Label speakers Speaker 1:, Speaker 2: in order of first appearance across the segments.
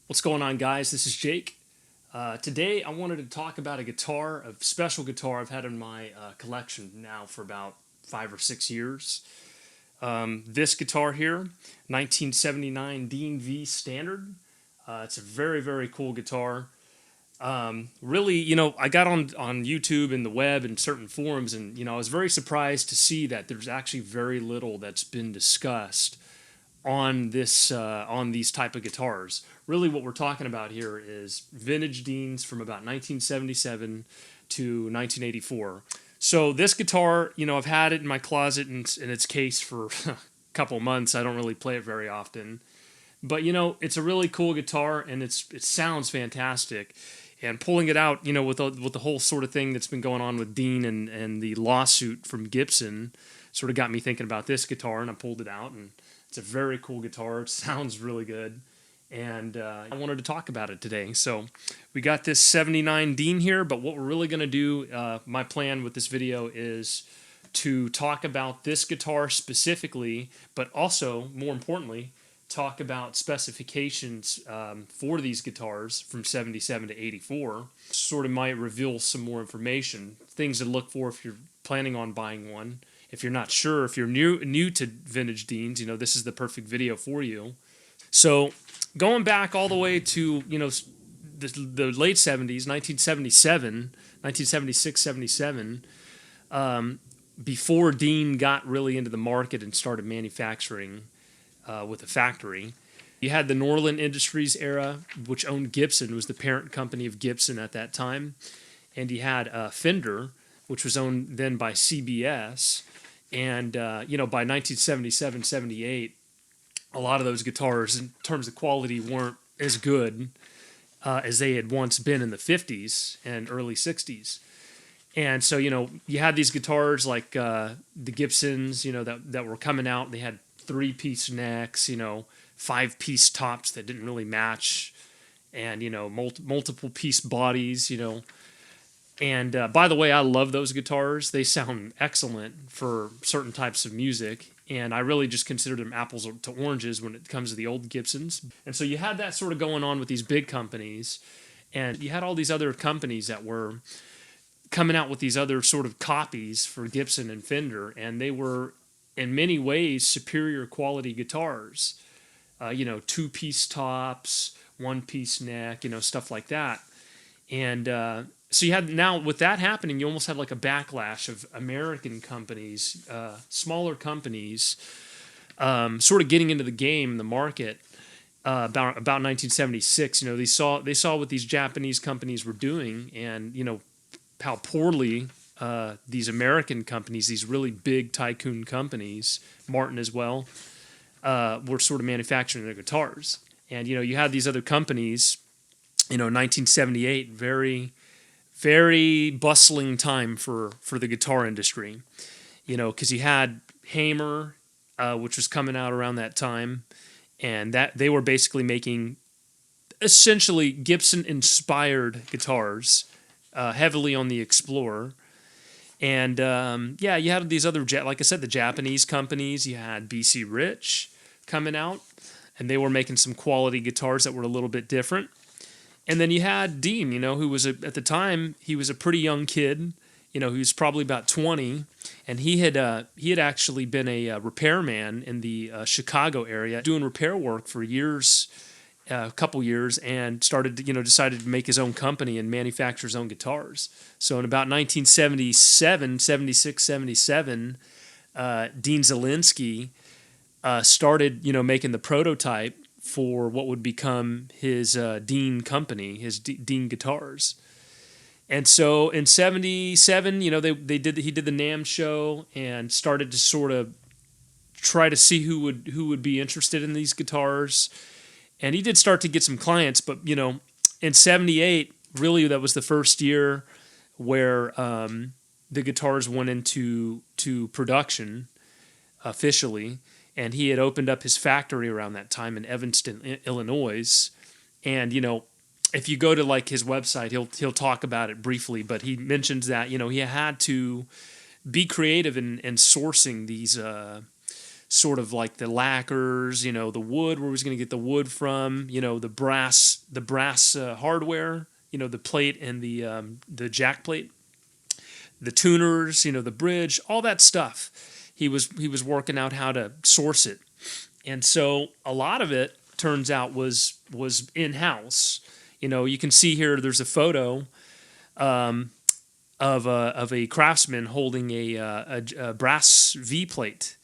Speaker 1: What's going on, guys? This is Jake. Today I wanted to talk about a special guitar I've had in my collection now for about 5 or 6 years. This guitar here, 1979 Dean V Standard. It's a very, very cool guitar. Really, I got on YouTube and the web and certain forums, and I was very surprised to see that there's actually very little that's been discussed on these type of guitars. Really, what we're talking about here is vintage Deans from about 1977 to 1984. So this guitar, I've had it in my closet in its case for a couple months. I don't really play it very often, but it's a really cool guitar and it sounds fantastic. And pulling it out, with the whole sort of thing that's been going on with Dean and the lawsuit from Gibson, sort of got me thinking about this guitar, and I pulled it out, and it's a very cool guitar. It sounds really good, and I wanted to talk about it today. So we got this 79 Dean here, but what we're really going to do, my plan with this video is to talk about this guitar specifically, but also, more importantly, talk about specifications for these guitars from 77 to 84. Sort of might reveal some more information, things to look for if you're planning on buying one. If you're not sure, if you're new to vintage Deans, this is the perfect video for you. So going back all the way to, the late 70s, 1976, 77, before Dean got really into the market and started manufacturing with a factory. You had the Norland Industries era, which owned Gibson, was the parent company of Gibson at that time. And you had Fender, which was owned then by CBS. And, by 1977, 78, a lot of those guitars, in terms of quality, weren't as good as they had once been in the 50s and early 60s. And so, you had these guitars like the Gibsons, that were coming out. They had 3-piece necks, 5-piece tops that didn't really match, and, multiple piece bodies, And by the way, I love those guitars. They sound excellent for certain types of music, and I really just consider them apples to oranges when it comes to the old Gibsons. And so you had that sort of going on with these big companies, and you had all these other companies that were coming out with these other sort of copies for Gibson and Fender, and they were, in many ways, superior quality guitars. 2-piece tops, 1-piece neck, stuff like that. And so you had, now with that happening, you almost had like a backlash of American companies, smaller companies, sort of getting into the game, the market, about 1976. They saw what these Japanese companies were doing, and how poorly these American companies, these really big tycoon companies, Martin as well, were sort of manufacturing their guitars. And you had these other companies. 1978, very, very bustling time for the guitar industry, because you had Hamer, which was coming out around that time, and that they were basically making essentially Gibson-inspired guitars, heavily on the Explorer. And you had these other, like I said, the Japanese companies. You had BC Rich coming out, and they were making some quality guitars that were a little bit different. And then you had Dean, who was at the time, he was a pretty young kid. He was probably about 20, and he had actually been a repairman in the Chicago area, doing repair work for years, a couple years, and decided to make his own company and manufacture his own guitars. So in about 1977, 76, 77, Dean Zelinsky started, making the prototype for what would become his Dean company, his Dean guitars. And so in 77, he did the NAMM show and started to sort of try to see who would be interested in these guitars. And he did start to get some clients, but in 78, really that was the first year where the guitars went into production officially. And he had opened up his factory around that time in Evanston, Illinois. And, if you go to like his website, he'll talk about it briefly, but he mentions that, he had to be creative in sourcing these sort of like the lacquers, the wood, where he was going to get the wood from, the brass hardware, the plate and the jack plate, the tuners, the bridge, all that stuff. He was working out how to source it, and so a lot of it turns out was in house. You can see here. There's a photo of a craftsman holding a brass V plate.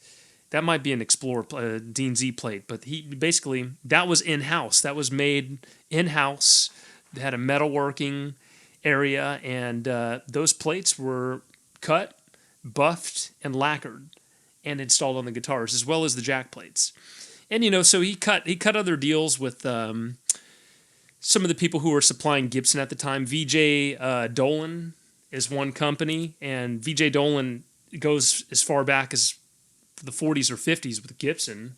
Speaker 1: That might be an Explorer Dean Z plate, but that was in house. That was made in house. They had a metalworking area, and those plates were cut, buffed, and lacquered, and installed on the guitars, as well as the jack plates. And so he cut other deals with some of the people who were supplying Gibson at the time. VJ Dolan is one company, and VJ Dolan goes as far back as the 40s or 50s with Gibson,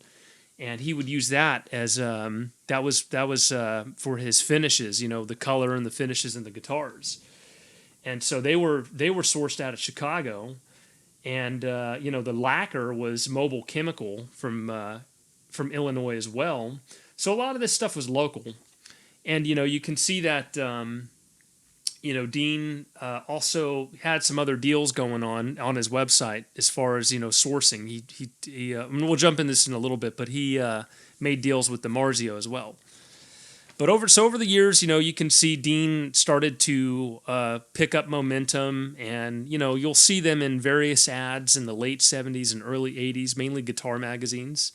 Speaker 1: and he would use that as that was for his finishes, the color and the finishes in the guitars. And so they were sourced out of Chicago, and the lacquer was Mobile Chemical from Illinois as well. So a lot of this stuff was local, and you can see that Dean also had some other deals going on his website as far as sourcing. He we'll jump into this in a little bit, but he made deals with DiMarzio as well. But over the years, you can see Dean started to pick up momentum, and you'll see them in various ads in the late 70s and early 80s, mainly guitar magazines.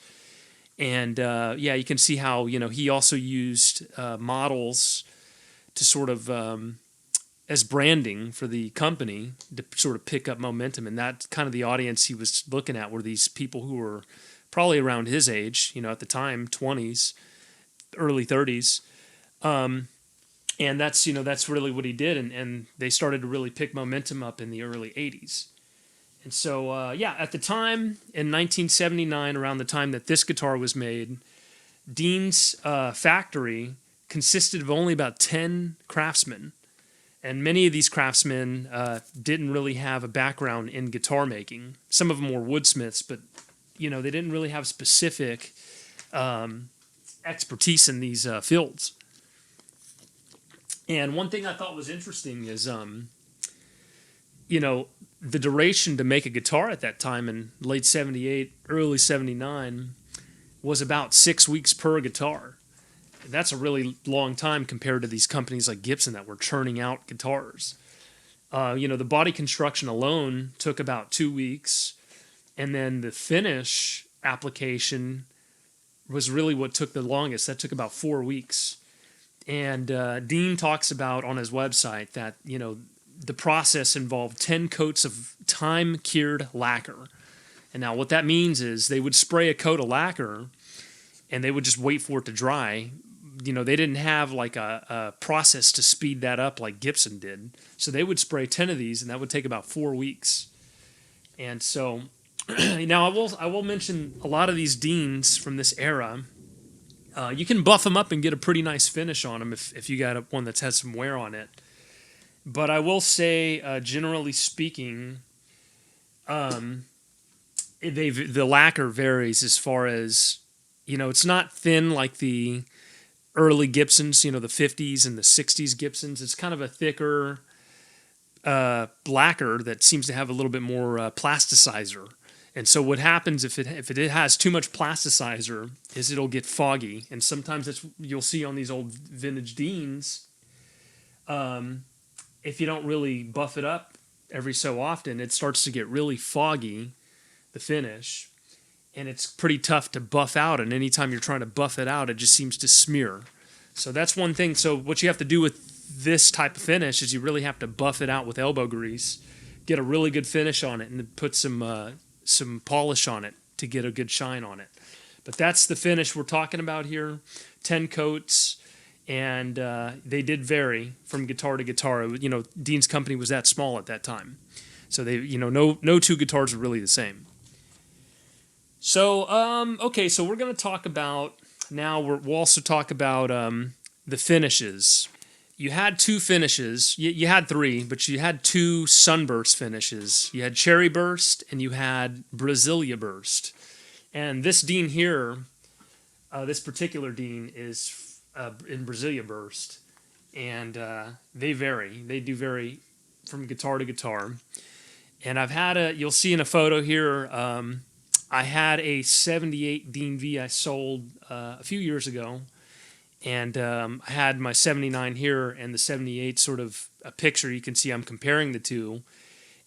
Speaker 1: And you can see how he also used models to sort of as branding for the company to sort of pick up momentum. And that's kind of the audience he was looking at, were these people who were probably around his age, at the time, 20s, early 30s. And that's really what he did. And they started to really pick momentum up in the early 80s. And so, at the time, in 1979, around the time that this guitar was made, Dean's factory consisted of only about 10 craftsmen. And many of these craftsmen didn't really have a background in guitar making. Some of them were woodsmiths, but they didn't really have specific expertise in these fields. And one thing I thought was interesting is, the duration to make a guitar at that time in late 78, early 79 was about 6 weeks per guitar. That's a really long time compared to these companies like Gibson that were churning out guitars. The body construction alone took about 2 weeks, and then the finish application was really what took the longest. That took about 4 weeks. And Dean talks about on his website that, the process involved 10 coats of time-cured lacquer. And now what that means is they would spray a coat of lacquer, and they would just wait for it to dry. They didn't have like a process to speed that up like Gibson did. So they would spray 10 of these, and that would take about 4 weeks. And so now I will mention a lot of these Deans from this era. You can buff them up and get a pretty nice finish on them if you got one that's had some wear on it. But I will say, generally speaking, the lacquer varies as far as, it's not thin like the early Gibsons, the 50s and the 60s Gibsons. It's kind of a thicker lacquer that seems to have a little bit more plasticizer. And so what happens if it has too much plasticizer is it'll get foggy. And sometimes you'll see on these old vintage Deans, if you don't really buff it up every so often, it starts to get really foggy, the finish. And it's pretty tough to buff out, and anytime you're trying to buff it out, it just seems to smear. So that's one thing. So what you have to do with this type of finish is you really have to buff it out with elbow grease, get a really good finish on it, and then put some polish on it to get a good shine on it. But that's the finish we're talking about here, 10 coats, and they did vary from guitar to guitar. Dean's company was that small at that time. So they, no two guitars are really the same. So, okay, so we're going to talk about, now we'll also talk about the finishes. You had two finishes. You had three, but you had two sunburst finishes. You had Cherryburst and you had Brasiliaburst. And this Dean here, this particular Dean is in Brasiliaburst, and they vary. They do vary from guitar to guitar. And I've had you'll see in a photo here, I had a 78 Dean V I sold a few years ago. And I had my 79 here and the 78 sort of a picture. You can see I'm comparing the two.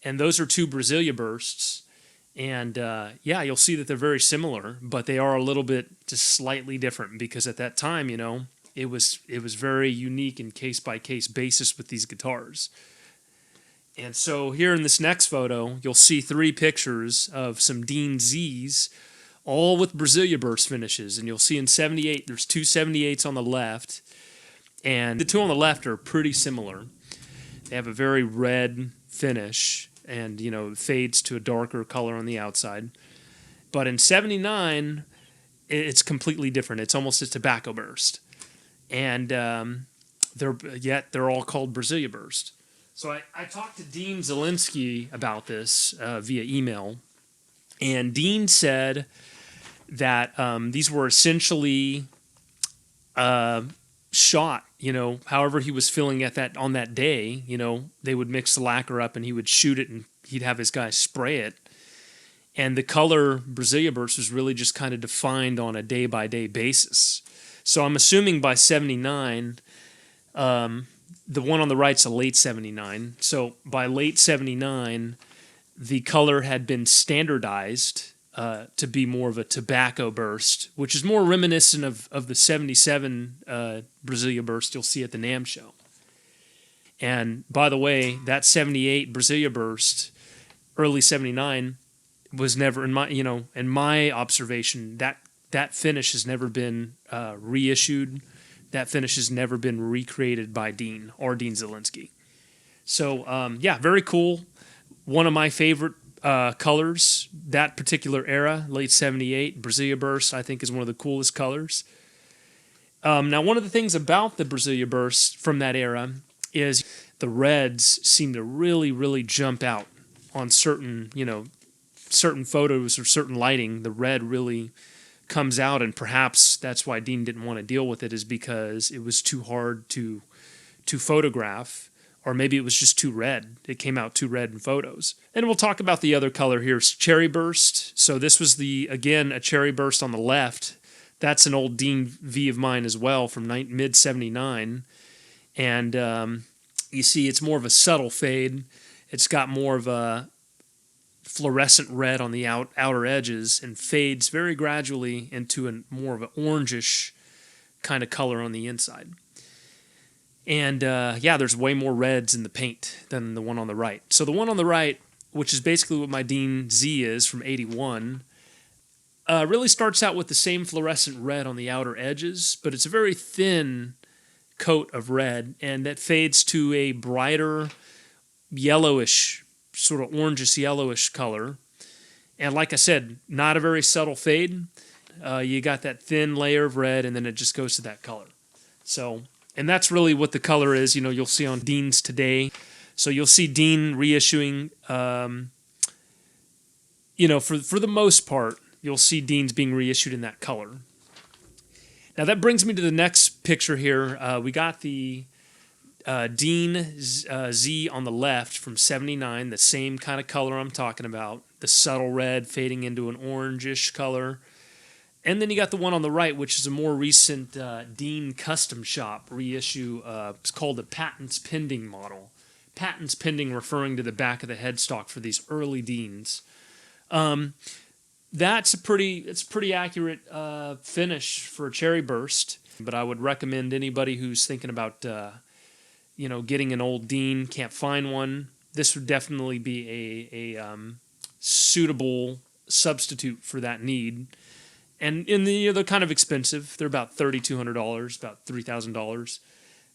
Speaker 1: And those are two Brasiliabursts. And yeah, you'll see that they're very similar, but they are a little bit just slightly different because at that time, you know, it was very unique and case-by-case basis with these guitars. And so here in this next photo, you'll see three pictures of some Dean Zs, all with Brasiliaburst finishes. And you'll see in 78, there's two 78s on the left, and the two on the left are pretty similar. They have a very red finish, and, you know, fades to a darker color on the outside. But in 79, it's completely different. It's almost a tobacco burst. And they're all called Brasiliaburst. So I talked to Dean Zelinsky about this via email, and Dean said that these were essentially shot, you know, however he was feeling on that day. You know, they would mix the lacquer up and he would shoot it and he'd have his guys spray it. And the color Brasiliaburst was really just kind of defined on a day-by-day basis. So I'm assuming by 79, the one on the right's a late 79. So by late 79, the color had been standardized to be more of a tobacco burst, which is more reminiscent of the 77 Brasiliaburst you'll see at the NAMM show. And by the way, that 78 Brasiliaburst, early 79, was never in my observation, that finish has never been reissued. That finish has never been recreated by Dean or Dean Zelinsky. So yeah, very cool. One of my favorite colors, that particular era, late 78, Brasiliaburst, I think is one of the coolest colors. Now, one of the things about the Brasiliaburst from that era is the reds seem to really, really jump out on certain photos or certain lighting. The red really comes out, and perhaps that's why Dean didn't want to deal with it, is because it was too hard to photograph. Or maybe it was just too red. It came out too red in photos. And we'll talk about the other color here. It's Cherryburst. So this was again, a Cherryburst on the left. That's an old Dean V of mine as well from mid-79. And you see it's more of a subtle fade. It's got more of a fluorescent red on the outer edges and fades very gradually into more of an orangish kind of color on the inside. And yeah, there's way more reds in the paint than the one on the right. So the one on the right, which is basically what my Dean Z is from 81, really starts out with the same fluorescent red on the outer edges, but it's a very thin coat of red, and that fades to a brighter yellowish, sort of orangish yellowish color. And like I said, not a very subtle fade. You got that thin layer of red, and then it just goes to that color. So... and that's really what the color is, you know, you'll see on Dean's today. So you'll see Dean reissuing, you know, for the most part, you'll see Dean's being reissued in that color. Now that brings me to the next picture here. We got the Dean Z on the left from 79, the same kind of color I'm talking about, the subtle red fading into an orangish color. And then you got the one on the right, which is a more recent Dean Custom Shop reissue. It's called the Patents Pending model. Patents Pending referring to the back of the headstock for these early Deans. It's a pretty accurate finish for a Cherryburst, but I would recommend anybody who's thinking about getting an old Dean, can't find one, this would definitely be a suitable substitute for that need. And they're kind of expensive. They're about $3,200, about $3,000.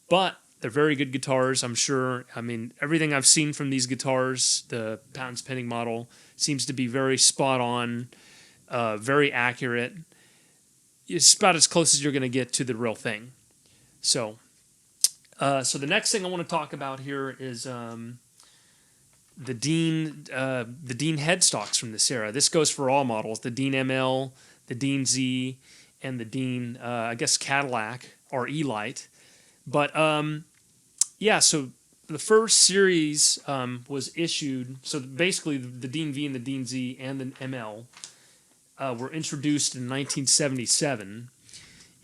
Speaker 1: But they're very good guitars, I'm sure. I mean, everything I've seen from these guitars, the Patents Pending model, seems to be very spot on, very accurate. It's about as close as you're going to get to the real thing. So the next thing I want to talk about here is the Dean headstocks from this era. This goes for all models: the Dean ML, the Dean Z, and the Dean I guess Cadillac or E-Lite. But yeah, so the first series was issued. So basically, the Dean V and the Dean Z and the ML were introduced in 1977,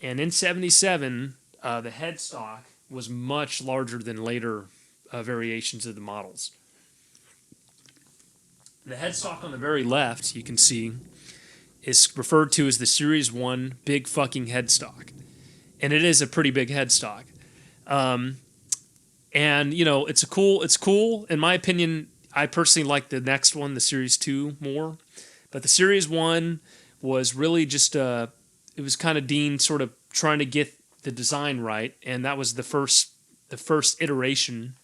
Speaker 1: and in '77, the headstock was much larger than later variations of the models. The headstock on the very left, you can see, is referred to as the Series 1 Big Fucking Headstock. And it is a pretty big headstock. And, you know, it's cool. In my opinion, I personally like the next one, the Series 2, more. But the Series 1 was really just, it was kind of Dean sort of trying to get the design right. And that was the first iteration.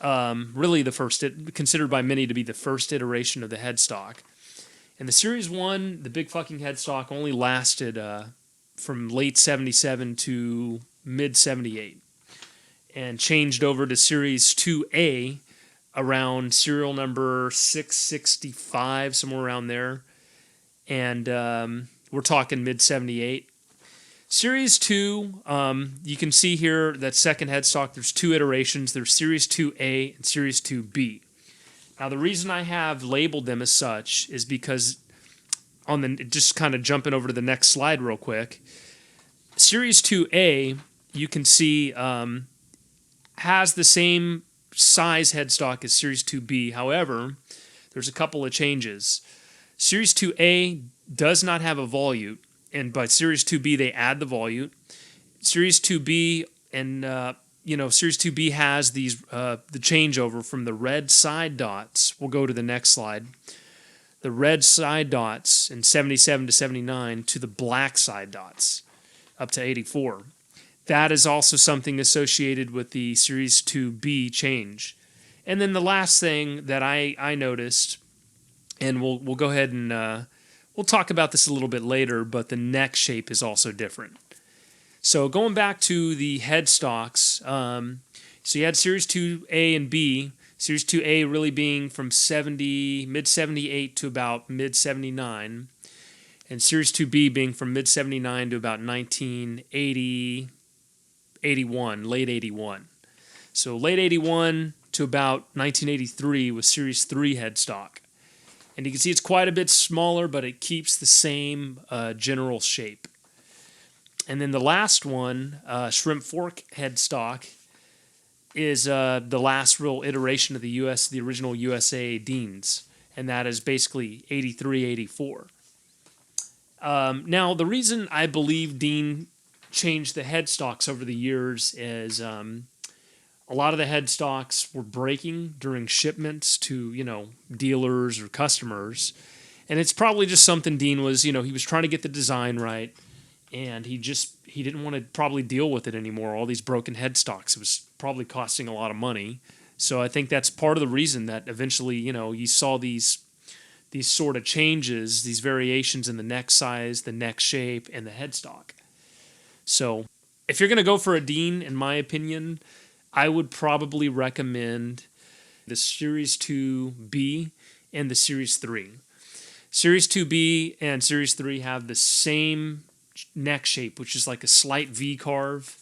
Speaker 1: Really considered by many to be the first iteration of the headstock. And the Series 1, the big fucking headstock, only lasted from late 77 to mid 78. And changed over to Series 2A around serial number 665, somewhere around there. And we're talking mid 78. Series 2, you can see here that second headstock, there's two iterations. There's Series 2A and Series 2B. Now, the reason I have labeled them as such is because, just kind of jumping over to the next slide real quick, Series 2A, you can see, has the same size headstock as Series 2B. However, there's a couple of changes. Series 2A does not have a volute. And by Series 2B, they add the volute. Series 2B and Series 2B has these the changeover from the red side dots. We'll go to the next slide. The red side dots in 77 to 79 to the black side dots up to 84. That is also something associated with the Series 2B change. And then the last thing that I noticed, and we'll go ahead and we'll talk about this a little bit later, but the neck shape is also different. So going back to the headstocks, so you had Series 2A and B. Series 2A really being from mid 78 to about mid 79, and Series 2B being from mid 79 to about 1980, 81, late 81. So late 81 to about 1983 was Series 3 headstock. And you can see it's quite a bit smaller, but it keeps the same general shape. And then the last one, Shrimp Fork headstock, is the last real iteration of the original USA Deans. And that is basically 83, 84. Now, the reason I believe Dean changed the headstocks over the years is a lot of the headstocks were breaking during shipments to, dealers or customers. And it's probably just something Dean was, he was trying to get the design right. And he didn't want to probably deal with it anymore. All these broken headstocks. It was probably costing a lot of money. So I think that's part of the reason that eventually, you saw these sort of changes, these variations in the neck size, the neck shape, and the headstock. So if you're going to go for a Dean, in my opinion, I would probably recommend the Series 2B and the Series 3. Series 2B and Series 3 have the same neck shape, which is like a slight V carve,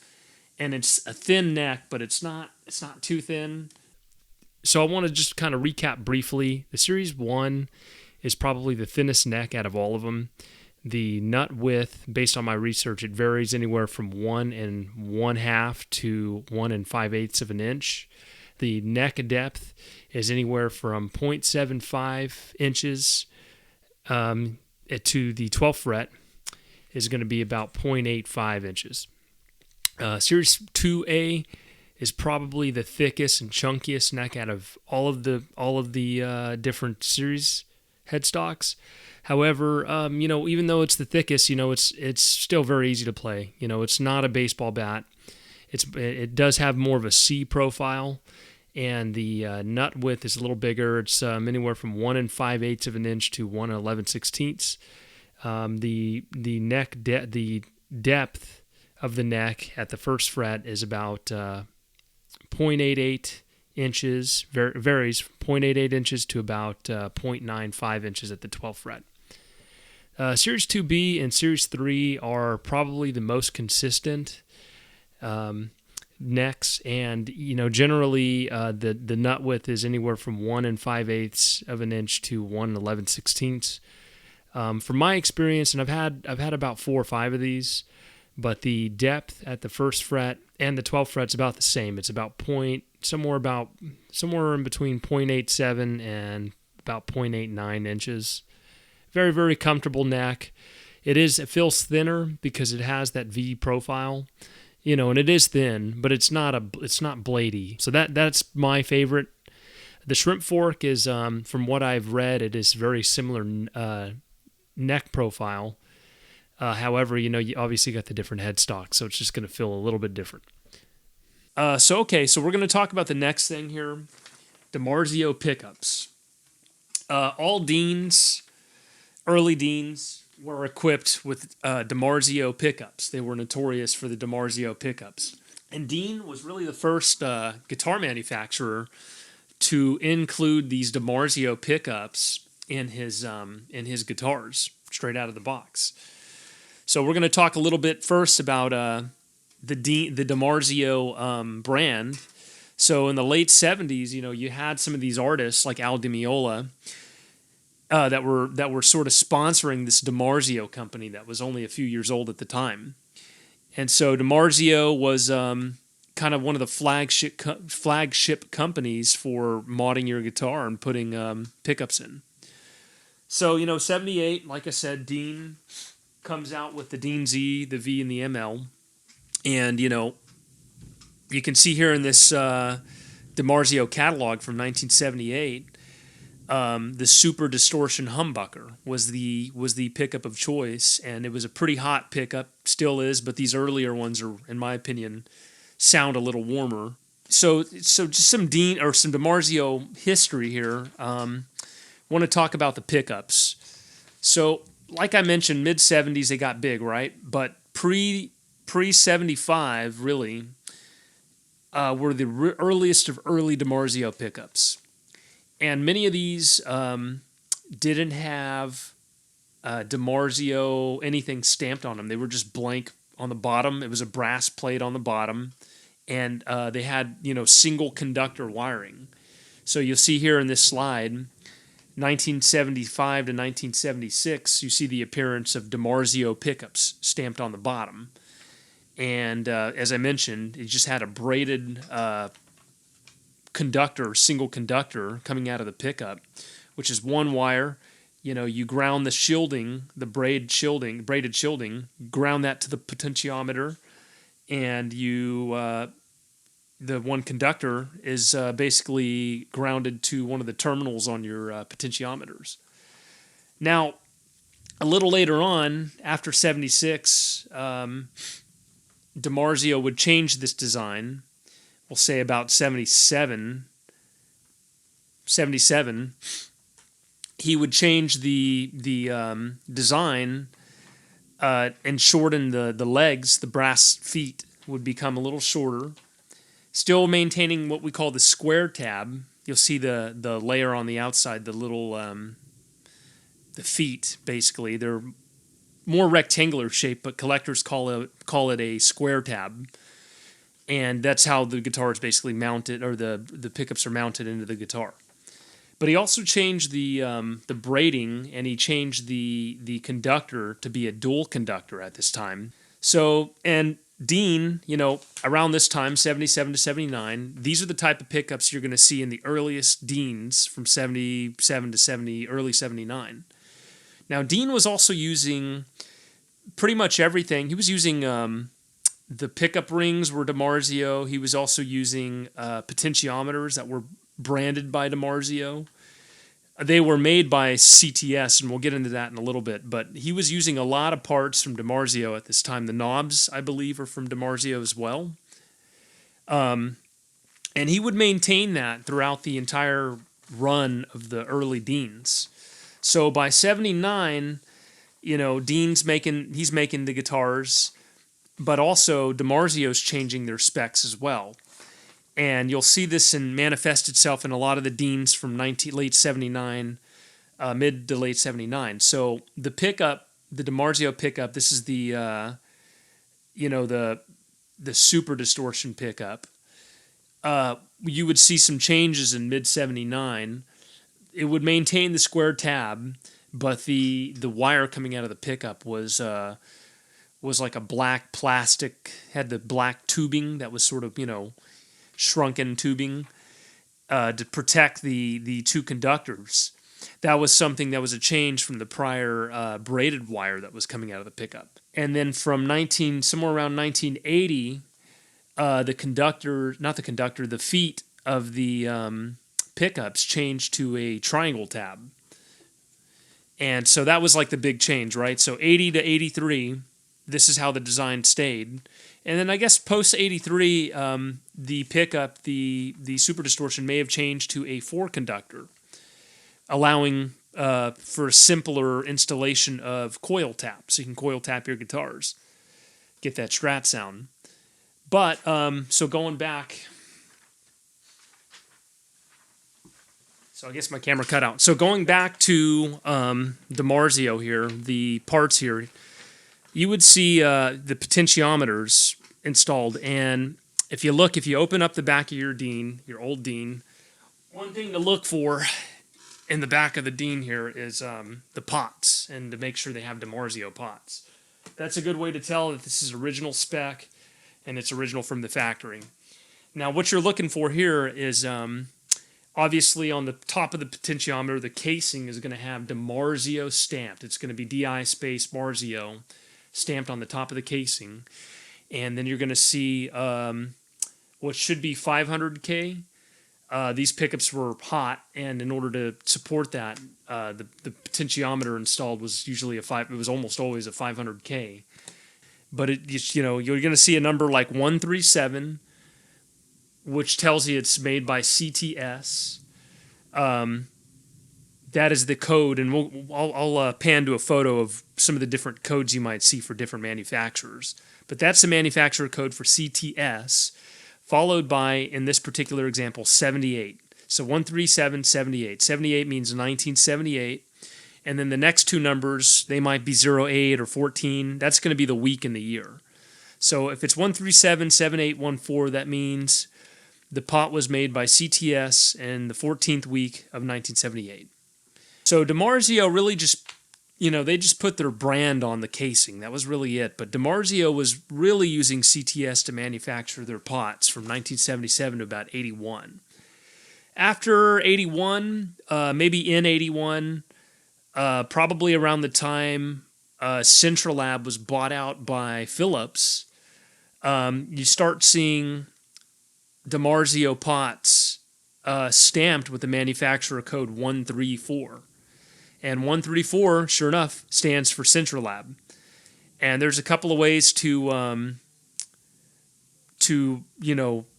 Speaker 1: and it's a thin neck, but it's not too thin. So I want to just kind of recap briefly. The Series 1 is probably the thinnest neck out of all of them. The nut width, based on my research, it varies anywhere from 1 1/2 to 1 5/8 of an inch. The neck depth is anywhere from 0.75 inches to the 12th fret is going to be about 0.85 inches. Series 2A is probably the thickest and chunkiest neck out of all of the different series headstocks. However, even though it's the thickest, it's still very easy to play. It's not a baseball bat. It does have more of a C profile, and the nut width is a little bigger. It's anywhere from 1 5/8 of an inch to 1 11/16. The depth of the neck at the first fret is about 0.88 inches, varies from 0.88 inches to about 0.95 inches at the 12th fret. Series 2B and Series 3 are probably the most consistent necks, and generally the nut width is anywhere from 1 5/8 of an inch to 1 11/16. From my experience, and I've had about 4 or 5 of these, but the depth at the 1st fret and the 12th fret is about the same. It's about somewhere in between 0.87 and about 0.89 inches. Very, very comfortable neck. It feels thinner because it has that V profile, and it is thin, but it's not bladey. So that's my favorite. The shrimp fork is, from what I've read, it is very similar neck profile. However, you obviously got the different headstock, so it's just going to feel a little bit different. So we're going to talk about the next thing here, DiMarzio pickups. All Deans, early Deans, were equipped with DiMarzio pickups. They were notorious for the DiMarzio pickups. And Dean was really the first guitar manufacturer to include these DiMarzio pickups in his guitars, straight out of the box. So we're going to talk a little bit first about the DiMarzio brand. So in the late 70s, you had some of these artists like Al Di Meola that were sort of sponsoring this DiMarzio company that was only a few years old at the time. And so DiMarzio was kind of one of the flagship companies for modding your guitar and putting pickups in. So, 78, like I said, Dean comes out with the Dean Z, the V, and the ML. And, you can see here in this DiMarzio catalog from 1978, the Super Distortion Humbucker was the pickup of choice, and it was a pretty hot pickup, still is, but these earlier ones are, in my opinion, sound a little warmer. So just some DiMarzio history here. Want to talk about the pickups. So, like I mentioned, mid-70s they got big, right? But pre-75 really were the earliest of early DiMarzio pickups. And many of these didn't have DiMarzio anything stamped on them. They were just blank on the bottom. It was a brass plate on the bottom, and they had single conductor wiring. So you'll see here in this slide, 1975 to 1976, you see the appearance of DiMarzio pickups stamped on the bottom. And as I mentioned, it just had a braided single conductor coming out of the pickup, which is one wire. You ground the shielding, the braided shielding, ground that to the potentiometer, and the one conductor is basically grounded to one of the terminals on your potentiometers. Now, a little later on, after 76, DiMarzio would change this design. We'll say about 77, he would change the design and shorten the legs. The brass feet would become a little shorter, still maintaining what we call the square tab. You'll see the layer on the outside, the little the feet, basically. They're more rectangular shape, but collectors call it a square tab. And that's how the guitar is basically mounted, or the pickups are mounted into the guitar. But he also changed the braiding, and he changed the conductor to be a dual conductor at this time. So, and Dean, around this time, 77 to 79, these are the type of pickups you're going to see in the earliest Deans from 77 to early 79. Now, Dean was also using pretty much everything. He was using the pickup rings were DiMarzio. He was also using potentiometers that were branded by DiMarzio. They were made by CTS, and we'll get into that in a little bit. But he was using a lot of parts from DiMarzio at this time. The knobs, I believe, are from DiMarzio as well. And he would maintain that throughout the entire run of the early Deans. So by 79, Dean's making the guitars, but also DiMarzio's changing their specs as well. And you'll see this manifest itself in a lot of the Deans from late 79, mid to late 79. So the pickup, the DiMarzio pickup, this is the, the super distortion pickup. You would see some changes in mid 79. It would maintain the square tab, but the wire coming out of the pickup was like a black plastic, had the black tubing that was sort of, shrunken tubing to protect the two conductors. That was something that was a change from the prior braided wire that was coming out of the pickup. And then from somewhere around 1980, the feet of the pickups changed to a triangle tab. And so that was like the big change, right? So 80 to 83, this is how the design stayed. And then I guess post 83, the pickup, the super distortion may have changed to a 4-conductor, allowing for a simpler installation of coil tap. So you can coil tap your guitars, get that Strat sound. But, so going back, so I guess my camera cut out. So going back to DiMarzio here, the parts here, you would see the potentiometers installed. And if you open up the back of your Dean, your old Dean, one thing to look for in the back of the Dean here is the pots, and to make sure they have DiMarzio pots. That's a good way to tell that this is original spec and it's original from the factory. Now, what you're looking for here is obviously on the top of the potentiometer, the casing is going to have DiMarzio stamped. It's going to be DI space Marzio stamped on the top of the casing. And then you're going to see what should be 500K. These pickups were hot, and in order to support that, the potentiometer installed was usually it was almost always a 500K. But you're going to see a number like 137, which tells you it's made by CTS. That is the code, and I'll pan to a photo of some of the different codes you might see for different manufacturers. But that's the manufacturer code for CTS, followed by, in this particular example, 78. So 137, 78. 78 means 1978. And then the next two numbers, they might be 08 or 14. That's going to be the week in the year. So if it's 137, 7814, that means the pot was made by CTS in the 14th week of 1978. So DiMarzio really just, they just put their brand on the casing. That was really it. But DiMarzio was really using CTS to manufacture their pots from 1977 to about 81. After 81, maybe in 81, probably around the time Centralab was bought out by Philips, you start seeing DiMarzio pots stamped with the manufacturer code 134. And 134, sure enough, stands for Centralab. And there's a couple of ways to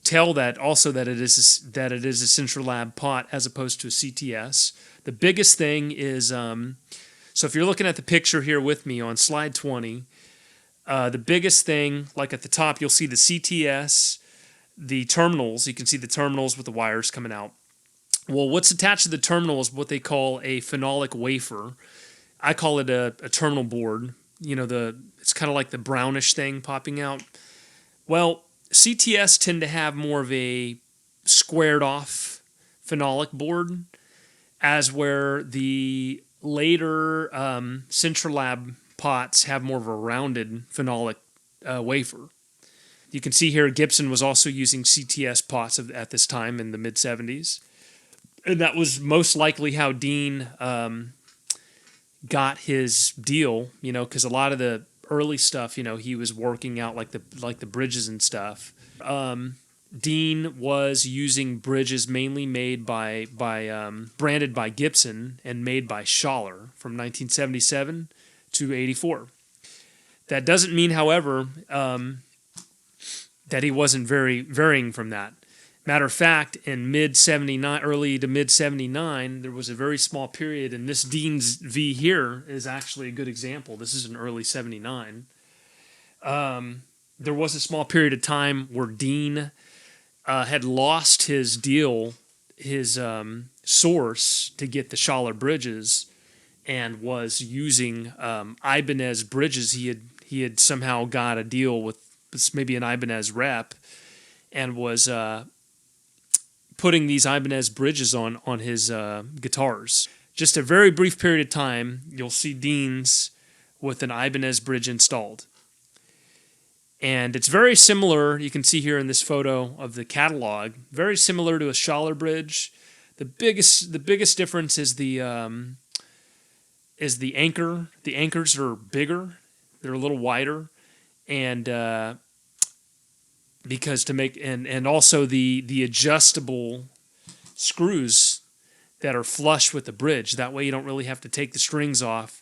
Speaker 1: tell that also that it is a Centralab pot as opposed to a CTS. The biggest thing is, so if you're looking at the picture here with me on slide 20, the biggest thing, like at the top, you'll see the CTS, the terminals. You can see the terminals with the wires coming out. Well, what's attached to the terminal is what they call a phenolic wafer. I call it a terminal board. It's kind of like the brownish thing popping out. Well, CTS tend to have more of a squared off phenolic board, as where the later Centralab pots have more of a rounded phenolic wafer. You can see here Gibson was also using CTS pots at this time in the mid-70s. And that was most likely how Dean got his deal, because a lot of the early stuff, he was working out like the bridges and stuff. Dean was using bridges mainly made by branded by Gibson and made by Schaller from 1977 to 84. That doesn't mean, however, that he wasn't varying from that. Matter of fact, in mid-79, early to mid-79, there was a very small period, and this Dean's V here is actually a good example. This is in early 79. There was a small period of time where Dean had lost his deal, his source to get the Schaller bridges, and was using Ibanez bridges. He had somehow got a deal with maybe an Ibanez rep, and was putting these Ibanez bridges on his guitars. Just a very brief period of time, you'll see Dean's with an Ibanez bridge installed. And it's very similar, you can see here in this photo of the catalog, very similar to a Schaller bridge. The biggest difference is the anchor. The anchors are bigger, they're a little wider, and because to make and also the adjustable screws that are flush with the bridge. That way you don't really have to take the strings off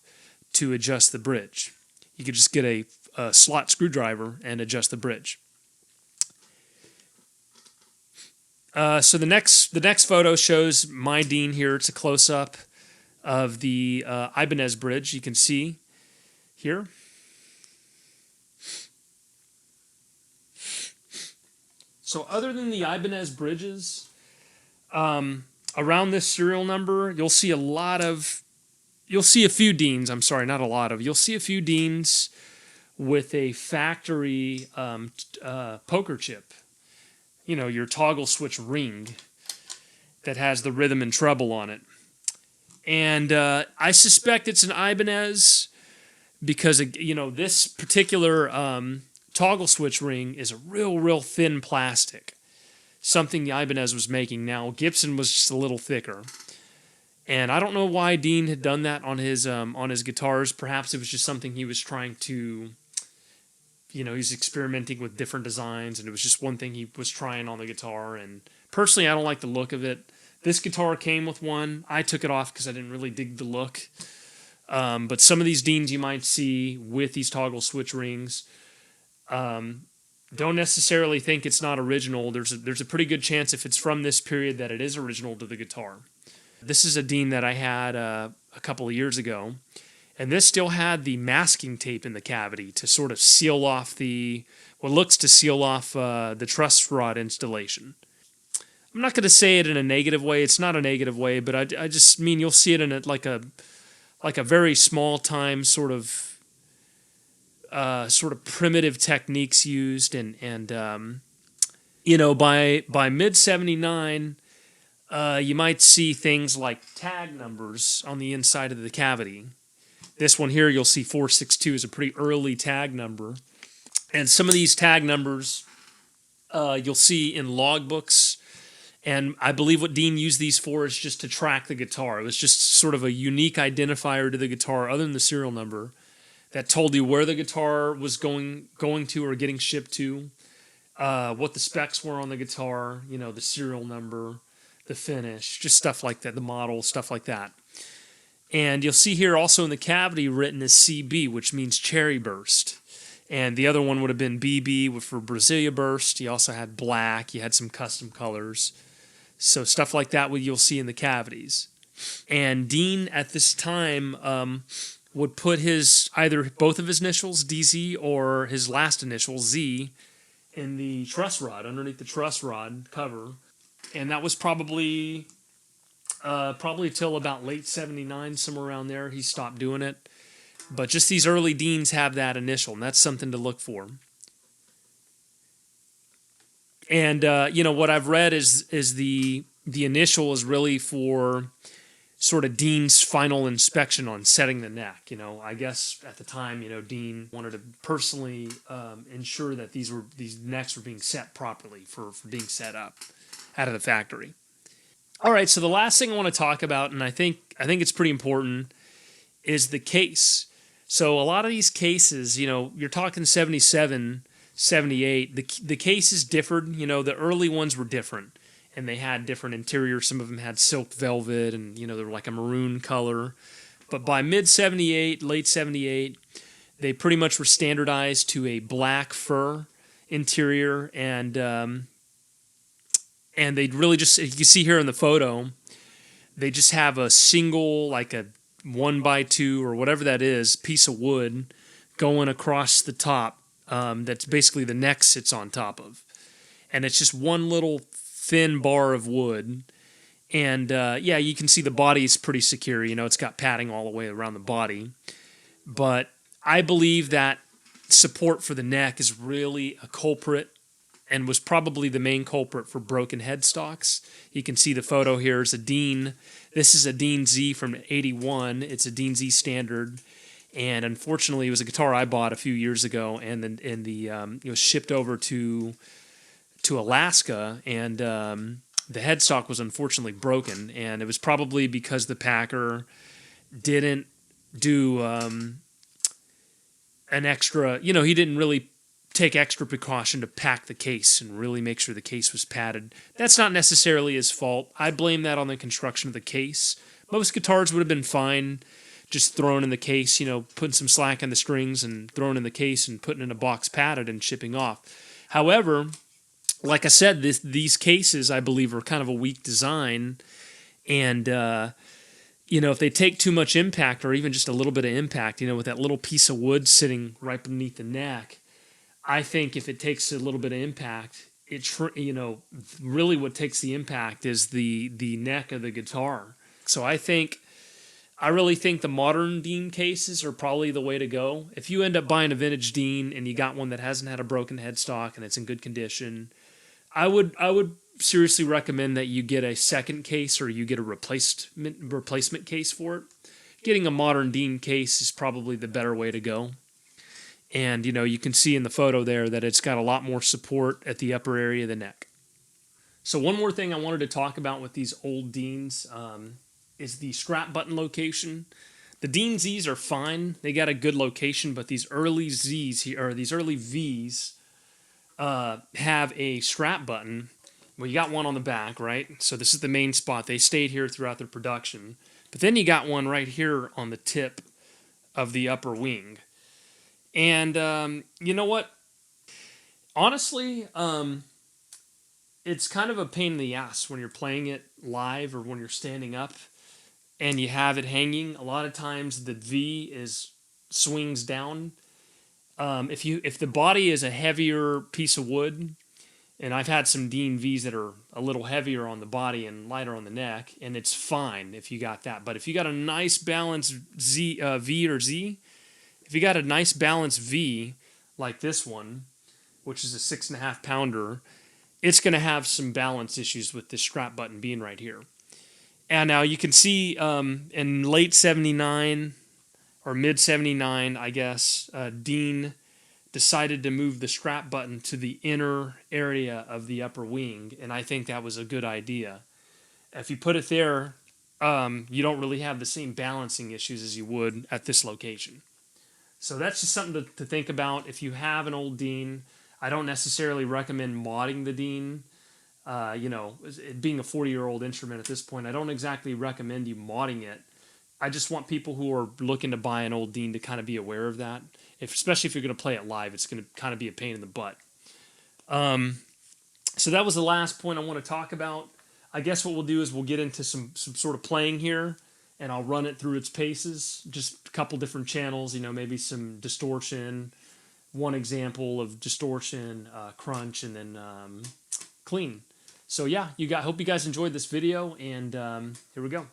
Speaker 1: to adjust the bridge. You could just get a slot screwdriver and adjust the bridge. So the next photo shows my Dean here. It's a close-up of the Ibanez bridge. You can see here. So other than the Ibanez bridges, around this serial number, you'll see a few Deans. I'm sorry, not a lot of. You'll see a few Deans with a factory poker chip. You know, your toggle switch ring that has the rhythm and treble on it. And I suspect it's an Ibanez because, you know, this particular toggle switch ring is a real thin plastic. Something the Ibanez was making. Now, Gibson was just a little thicker. And I don't know why Dean had done that on his guitars. Perhaps it was just something he was trying to, you know, he's experimenting with different designs, and it was just one thing he was trying on the guitar. And personally, I don't like the look of it. This guitar came with one. I took it off because I didn't really dig the look. But some of these Deans you might see with these toggle switch rings, don't necessarily think it's not original. There's a pretty good chance if it's from this period that it is original to the guitar. This is a Dean that I had a couple of years ago, and this still had the masking tape in the cavity to sort of seal off what looks to seal off the truss rod installation. I'm not going to say it in a negative way. It's not a negative way, but I just mean you'll see it in like a very small time sort of primitive techniques used, and you know, by mid '79, you might see things like tag numbers on the inside of the cavity. This one here, you'll see 462 is a pretty early tag number, and some of these tag numbers you'll see in logbooks. And I believe what Dean used these for is just to track the guitar. It was just sort of a unique identifier to the guitar, other than the serial number, that told you where the guitar was going to or getting shipped to, what the specs were on the guitar, you know, the serial number, the finish, just stuff like that, the model, stuff like that. And you'll see here also in the cavity written as CB, which means Cherryburst. And the other one would have been BB for Brasiliaburst. You also had black. You had some custom colors. So stuff like that you'll see in the cavities. And Dean at this time would put either both of his initials, DZ, or his last initial, Z, in the truss rod, underneath the truss rod cover. And that was probably till about late '79, somewhere around there, he stopped doing it. But just these early Deans have that initial, and that's something to look for. And you know, what I've read is the initial is really for sort of Dean's final inspection on setting the neck. You know, I guess at the time, you know, Dean wanted to personally ensure that these necks were being set properly for being set up out of the factory. All right, so the last thing I want to talk about, and I think it's pretty important, is the case. So a lot of these cases, you know, you're talking 77, 78, the cases differed. You know, the early ones were different, and they had different interiors. Some of them had silk velvet, and, you know, they were like a maroon color. But by mid-78, late 78, they pretty much were standardized to a black fur interior, and they'd really just, you can see here in the photo, they just have a single, like a 1x2 or whatever that is, piece of wood going across the top. That's basically the neck sits on top of. and it's just one little thin bar of wood. And yeah, you can see the body is pretty secure. You know, it's got padding all the way around the body. But I believe that support for the neck is really a culprit and was probably the main culprit for broken headstocks. You can see the photo here is a Dean. This is a Dean Z from '81. It's a Dean Z standard. And unfortunately, it was a guitar I bought a few years ago, and then it was shipped over to Alaska, and the headstock was unfortunately broken, and it was probably because the packer didn't do an extra, you know, he didn't really take extra precaution to pack the case and really make sure the case was padded. That's not necessarily his fault. I blame that on the construction of the case. Most guitars would have been fine just thrown in the case, you know, putting some slack in the strings and throwing in the case and putting in a box padded and shipping off. However, like I said, these cases, I believe, are kind of a weak design. And, you know, if they take too much impact or even just a little bit of impact, you know, with that little piece of wood sitting right beneath the neck, I think if it takes a little bit of impact, you know, really what takes the impact is the neck of the guitar. So I really think the modern Dean cases are probably the way to go. If you end up buying a vintage Dean and you got one that hasn't had a broken headstock and it's in good condition, I would seriously recommend that you get a second case or you get a replacement case for it. Getting a modern Dean case is probably the better way to go. And, you know, you can see in the photo there that it's got a lot more support at the upper area of the neck. So one more thing I wanted to talk about with these old Deans is the strap button location. The Dean Zs are fine. They got a good location, but these early Zs here, or these early Vs, have a strap button. Well, you got one on the back, right? So this is the main spot. They stayed here throughout their production. But then you got one right here on the tip of the upper wing. And you know what? Honestly, it's kind of a pain in the ass when you're playing it live or when you're standing up and you have it hanging. A lot of times the V swings down. If the body is a heavier piece of wood, and I've had some Dean Vs that are a little heavier on the body and lighter on the neck, and it's fine if you got that. But if you got a nice balanced V or Z, if you got a nice balanced V like this one, which is a 6.5 pounder, it's going to have some balance issues with this strap button being right here. And now you can see in late 79 or mid 79, I guess, Dean decided to move the strap button to the inner area of the upper wing, and I think that was a good idea. If you put it there, you don't really have the same balancing issues as you would at this location. So that's just something to think about. If you have an old Dean, I don't necessarily recommend modding the Dean. You know, it being a 40-year-old instrument at this point, I don't exactly recommend you modding it. I just want people who are looking to buy an old Dean to kind of be aware of that. Especially if you're going to play it live, it's going to kind of be a pain in the butt. So that was the last point I want to talk about. I guess what we'll do is we'll get into some sort of playing here, and I'll run it through its paces. Just a couple different channels, you know, maybe some distortion, one example of distortion, crunch, and then clean. So yeah, hope you guys enjoyed this video, and here we go.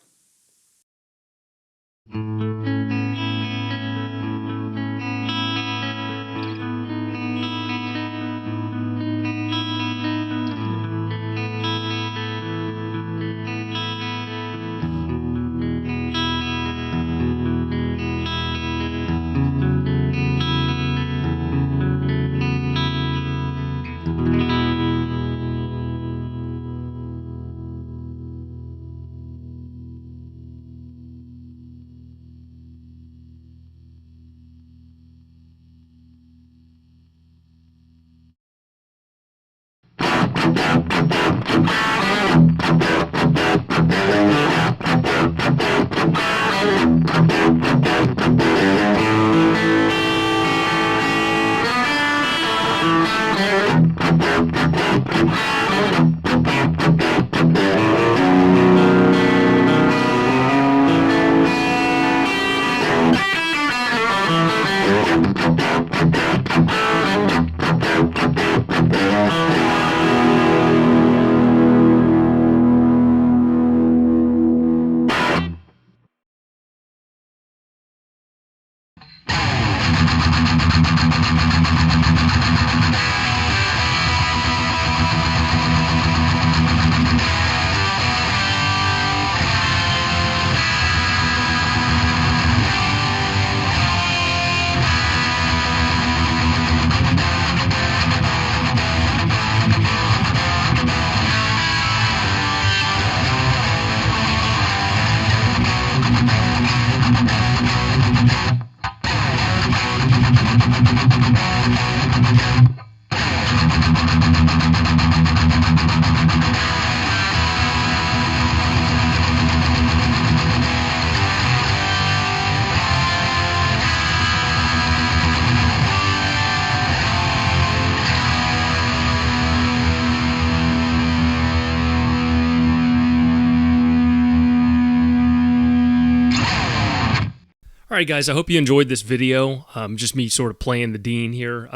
Speaker 1: All right, guys, I hope you enjoyed this video. Just me sort of playing the Dean here.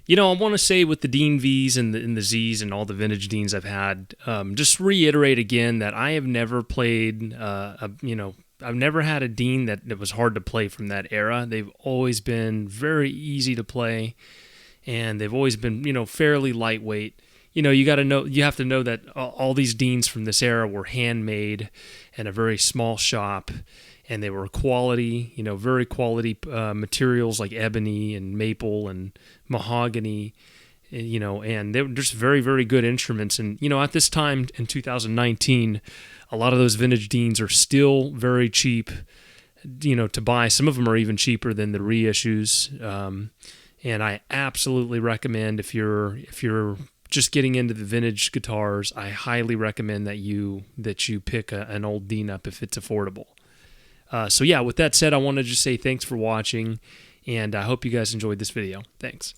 Speaker 1: You know, I want to say with the Dean Vs and the Zs and all the vintage Deans I've had, just reiterate again that I have never played, I've never had a Dean that was hard to play from that era. They've always been very easy to play, and they've always been, fairly lightweight. You have to know that all these Deans from this era were handmade in a very small shop, and they were quality, very quality materials like ebony and maple and mahogany, and they were just very, very good instruments. And, at this time in 2019, a lot of those vintage Deans are still very cheap, to buy. Some of them are even cheaper than the reissues. And I absolutely recommend if you're just getting into the vintage guitars, I highly recommend that you pick an old Dean up if it's affordable. So yeah, with that said, I want to just say thanks for watching, and I hope you guys enjoyed this video. Thanks.